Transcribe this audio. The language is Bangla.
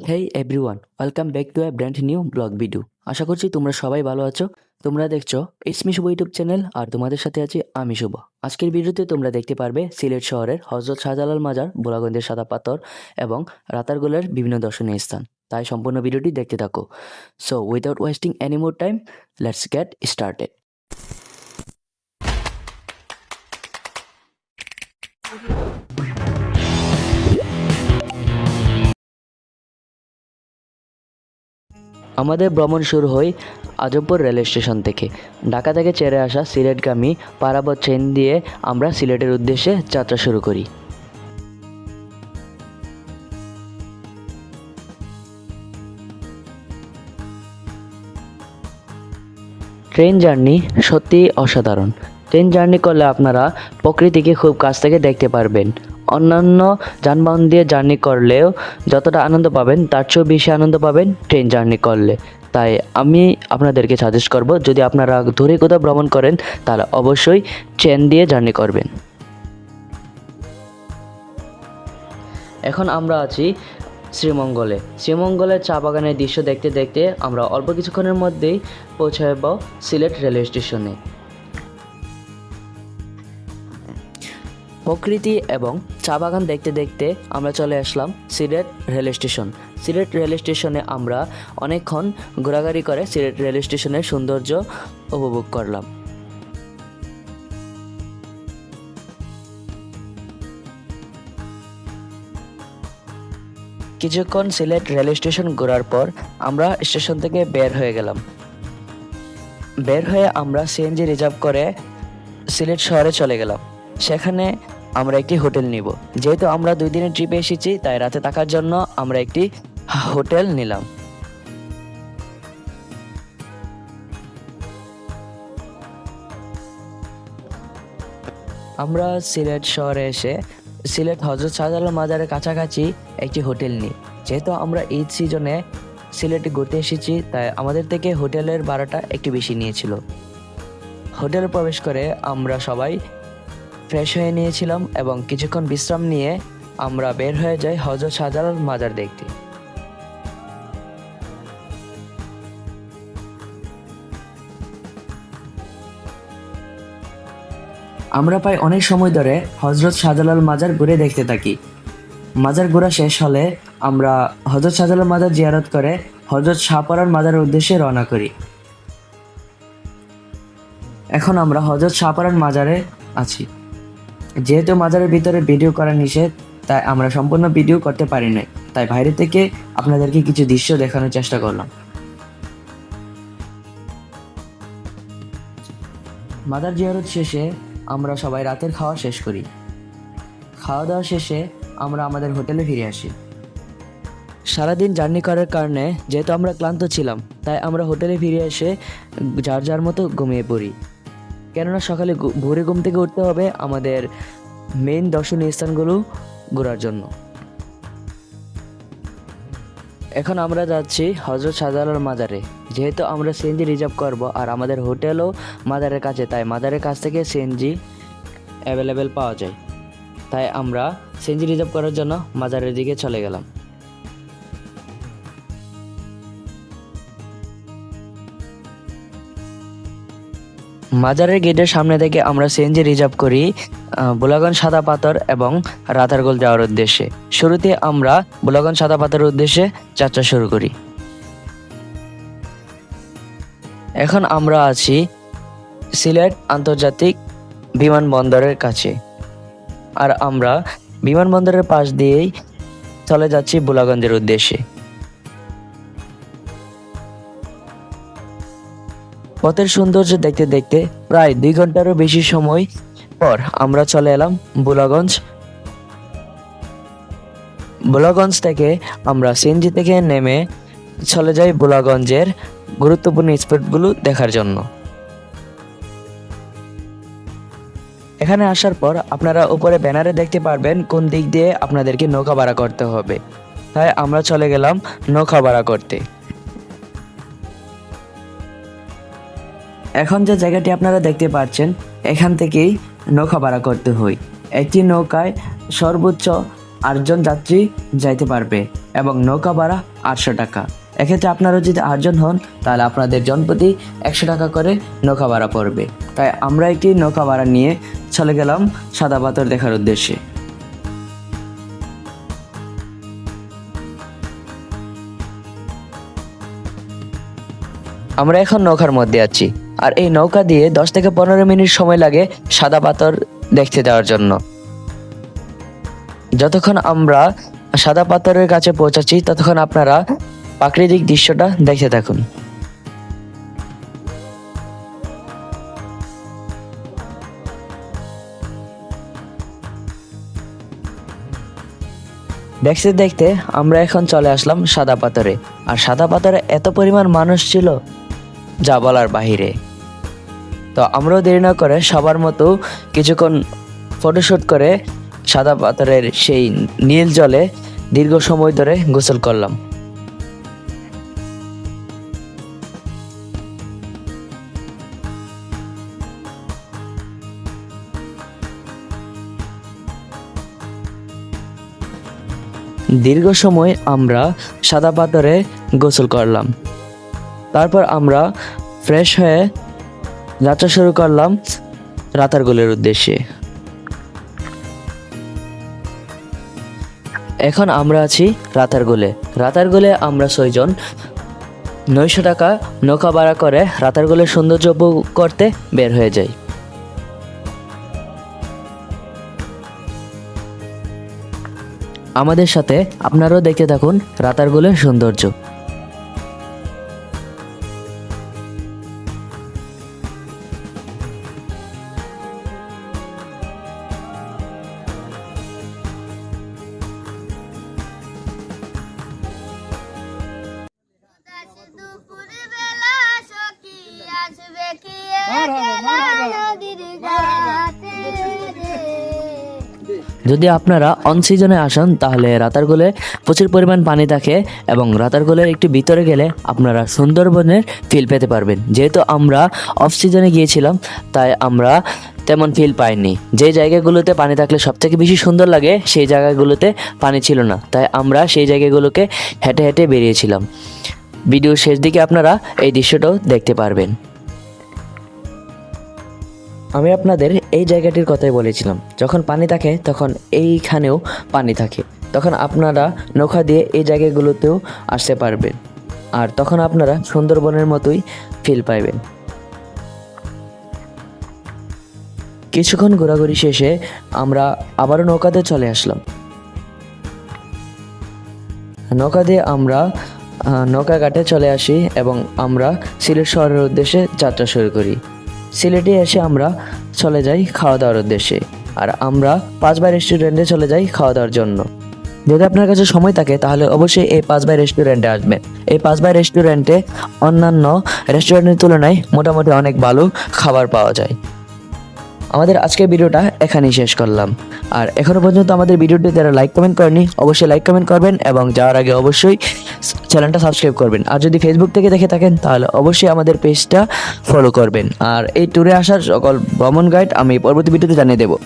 Hey everyone, welcome back to a brand new vlog video. আশা করছি তোমরা সবাই ভালো আছো। তোমরা দেখছো it's me Shubho YouTube channel, আর তোমাদের সাথে আছি আমি শুভ। আজকের ভিডিওতে তোমরা দেখতে পারবে সিলেট শহরের হজরত শাহজালাল মাজার, বোলাগঞ্জের সাদা পাথর এবং রাতারগুলের বিভিন্ন দর্শনীয় স্থান। তাই সম্পূর্ণ ভিডিওটি দেখতে থাকো। So without wasting any more time, let's get started. আমাদের ভ্রমণ শুরু হয় আজমপুর রেল স্টেশন থেকে। ঢাকা থেকে ছেড়ে আসা সিলেটগামী পারাবত ট্রেন দিয়ে আমরা সিলেটের উদ্দেশ্যে যাত্রা শুরু করি। ট্রেন জার্নি সত্যিই অসাধারণ। ট্রেন জার্নি করলে আপনারা প্রকৃতিকে খুব কাছ থেকে দেখতে পারবেন। অন্যান্য যানবাহন দিয়ে জার্নি করলেও যতটা আনন্দ পাবেন তার চেয়েও বেশি আনন্দ পাবেন ট্রেন জার্নি করলে। তাই আমি আপনাদেরকে সাজেস্ট করব, যদি আপনারা দূরে কোথাও ভ্রমণ করেন তাহলে অবশ্যই ট্রেন দিয়ে জার্নি করবেন। এখন আমরা আছি শ্রীমঙ্গলের চা বাগানের দৃশ্য দেখতে দেখতে আমরা অল্প কিছুক্ষণের মধ্যেই পৌঁছাব সিলেট রেলওয়ে স্টেশনে। প্রকৃতি এবং চা বাগান দেখতে দেখতে আমরা চলে আসলাম Sylhet rail station. Sylhet rail স্টেশনে আমরা অনেকক্ষণ ঘোরাঘুরি করে সিলেট রেল স্টেশনের সৌন্দর্য উপভোগ করলাম। কিছুক্ষণ সিলেট রেল স্টেশন ঘোরার পর আমরা স্টেশন থেকে বের হয়ে গেলাম। বের হয়ে আমরা সিএনজি রিজার্ভ করে সিলেট শহরে চলে গেলাম। সেখানে আমরা একটি হোটেল নিব। যেহেতু আমরা 2 দিনের ট্রিপে এসেছি, তাই রাতে থাকার জন্য আমরা একটি হোটেল নিলাম। আমরা সিলেট শহরে এসে সিলেট হজরত শাহজালাল মাজারের কাছাকাছি একটি হোটেল নিই। যেহেতু আমরা ঈদ সিজনে সিলেটে ঘুরতে এসেছি, তাই আমাদের থেকে হোটেলের ভাড়াটা একটু বেশি নিয়েছিল। হোটেলে প্রবেশ করে আমরা সবাই ফ্রেশ হয়ে নিয়েছিলাম এবং কিছুক্ষণ বিশ্রাম নিয়ে আমরা বের হয়ে যাই হজরত শাহজালাল মাজার দেখতে। আমরা প্রায় অনেক সময় ধরে হজরত শাহজালাল মাজার ঘুরে দেখতে থাকি। মাজার ঘোরা শেষ হলে আমরা হজরত শাহজালাল মাজার জিয়ারত করে হজরত শাহপরান মাজারের উদ্দেশ্যে রওনা করি। এখন আমরা হজরত শাহপরান মাজারে আছি। যেহেতু মাজারের ভিতরে ভিডিও করা নিষেধ, তাই আমরা সম্পূর্ণ ভিডিও করতে পারি নাই। তাই বাইরে থেকে আপনাদেরকে কিছু দৃশ্য দেখানোর চেষ্টা করলাম। মাজার জিয়ারত শেষে আমরা সবাই রাতের খাওয়া শেষ করি। খাওয়া দাওয়া শেষে আমরা আমাদের হোটেলে ফিরে আসি। সারাদিন জার্নি করার কারণে যেহেতু আমরা ক্লান্ত ছিলাম, তাই আমরা হোটেলে ফিরে এসে যার যার মতো ঘুমিয়ে পড়ি। কেননা সকালে ভোরে ঘুম থেকে উঠতে হবে আমাদের মেইন দর্শনীয় স্থানগুলো ঘোরার জন্য। এখন আমরা যাচ্ছি হজরত শাহজালাল মাজারে। যেহেতু আমরা সিএনজি রিজার্ভ করব আর আমাদের হোটেলও মাজারের কাছে, তাই মাজারের কাছ থেকে সিএনজি অ্যাভেলেবেল পাওয়া যায়। তাই আমরা সিএনজি রিজার্ভ করার জন্য মাজারের দিকে চলে গেলাম। মাজারের গেটের সামনে থেকে আমরা সিএনজি রিজার্ভ করি বোলাগঞ্জ সাদা পাথর এবং রাতারগুল যাওয়ার উদ্দেশ্যে। শুরুতে আমরা বোলাগঞ্জ সাদা পাথরের উদ্দেশ্যে যাত্রা শুরু করি। এখন আমরা আছি সিলেট আন্তর্জাতিক বিমানবন্দরের কাছে, আর আমরা বিমানবন্দরের পাশ দিয়েই চলে যাচ্ছি বোলাগঞ্জের উদ্দেশ্যে। পথের সৌন্দর্য দেখতে দেখতে প্রায় 2 ঘন্টারও বেশি সময় পর আমরা চলে এলাম বোলাগঞ্জ থেকে আমরা সিএনজি থেকে নেমে চলে যাই বোলাগঞ্জের গুরুত্বপূর্ণ স্পটগুলো দেখার জন্য। এখানে আসার পর আপনারা উপরে ব্যানারে দেখতে পারবেন কোন দিক দিয়ে আপনাদেরকে নৌকা ভাড়া করতে হবে। তাই আমরা চলে গেলাম নৌকা ভাড়া করতে। এখন যে জায়গাটি আপনারা দেখতে পাচ্ছেন, এখান থেকেই নৌকা ভাড়া করতে হয়। একটি নৌকায় সর্বোচ্চ 8 জন যাত্রী যাইতে পারবে এবং নৌকা ভাড়া 800 টাকা। এক্ষেত্রে আপনারা যদি 8 জন হন তাহলে আপনাদের জনপ্রতি 100 টাকা করে নৌকা ভাড়া পড়বে। তাই আমরা একটি নৌকা ভাড়া নিয়ে চলে গেলাম সাদা পাথর দেখার উদ্দেশ্যে। আমরা এখন নৌকার মধ্যে আছি, আর এই নৌকা দিয়ে 10 থেকে 15 মিনিট সময় লাগে সাদা পাথর দেখতে যাওয়ার জন্য। যতক্ষণ আমরা সাদা পাথরের কাছে পৌঁছাচ্ছি ততক্ষণ আপনারা প্রাকৃতিক দৃশ্যটা দেখতে থাকুন। দেখতে দেখতে আমরা এখন চলে আসলাম সাদা পাথরে। আর সাদা পাথরে এত পরিমাণ মানুষ ছিল যা বলার বাহিরে। তো আমরাও দেরি না করে সবার মতো কিছুক্ষণ ফটোশুট করে সাদা পাথরের সেই নীল জলে দীর্ঘ সময় ধরে গোসল করলাম। দীর্ঘ সময় আমরা সাদা পাথরে গোসল করলাম। তারপর আমরা ফ্রেশ হয়ে যাত্রা শুরু করলাম রাতারগুলের উদ্দেশ্যে। এখন আমরা আছি রাতারগুলে। রাতারগুলে আমরা 6 জন 900 টাকা নৌকা ভাড়া করে রাতারগুলের সৌন্দর্য উপভোগ করতে বের হয়ে যাই। আমাদের সাথে আপনারাও দেখতে থাকুন রাতারগুলের সৌন্দর্য। দুপুরবেলা সখী আসবে কি নদীর ঘাটে রে। যদি আপনারা অন সিজনে আসেন তাহলে রাতারগুলে প্রচুর পরিমাণ পানি থাকে এবং রাতারগুলের একটু ভিতরে গেলে আপনারা সুন্দরবনের ফিল পেতে পারবেন। যেহেতু আমরা অফ সিজনে গিয়েছিলাম তাই আমরা তেমন ফিল পাইনি। যে জায়গাগুলোতে পানি থাকলে সবথেকে বেশি সুন্দর লাগে সেই জায়গাগুলোতে পানি ছিল না, তাই আমরা সেই জায়গাগুলোকে হেঁটে হেঁটে বেরিয়েছিলাম। ভিডিওর শেষ দিকে আপনারা এই দৃশ্যটাও দেখতে পারবেন। আমি আপনাদের এই জায়গাটির কথাই বলেছিলাম, যখন পানি থাকে তখন এইখানেও পানি থাকে, তখন আপনারা নৌকা দিয়ে এই জায়গাগুলোতেও আসতে পারবেন আর তখন আপনারা সুন্দরবনের মতোই ফিল পাইবেন। কিছুক্ষণ ঘোরাঘুরি শেষে আমরা আবারও নৌকাতে চলে আসলাম। নৌকা দিয়ে আমরা নৌকা ঘাটে চলে আসি এবং আমরা সিলেট শহরের উদ্দেশ্যে যাত্রা শুরু করি। সিলেটে এসে আমরা চলে যাই খাওয়া দাওয়ার উদ্দেশ্যে, আর আমরা 5 বাই রেস্টুরেন্টে চলে যাই খাওয়া দাওয়ার জন্য। যদি আপনার কাছে সময় থাকে তাহলে অবশ্যই এই 5 বাই রেস্টুরেন্টে আসবেন। এই 5 বাই রেস্টুরেন্টে অন্যান্য রেস্টুরেন্টের তুলনায় মোটামুটি অনেক ভালো খাবার পাওয়া যায়। আমাদের আজকের ভিডিওটা এখানেই শেষ করলাম। আর এখনো পর্যন্ত আমাদের ভিডিওটি যারা লাইক কমেন্ট করেনি অবশ্যই লাইক কমেন্ট করবেন এবং যাওয়ার আগে অবশ্যই চ্যানেলটা সাবস্ক্রাইব করবেন। আর যদি ফেসবুক থেকে দেখে থাকেন তাহলে অবশ্যই আমাদের পেজটা ফলো করবেন। আর এই ট্যুরে আসার সকল ভ্রমণ গাইড আমি পরবর্তী ভিডিওতে জানিয়ে দেবো।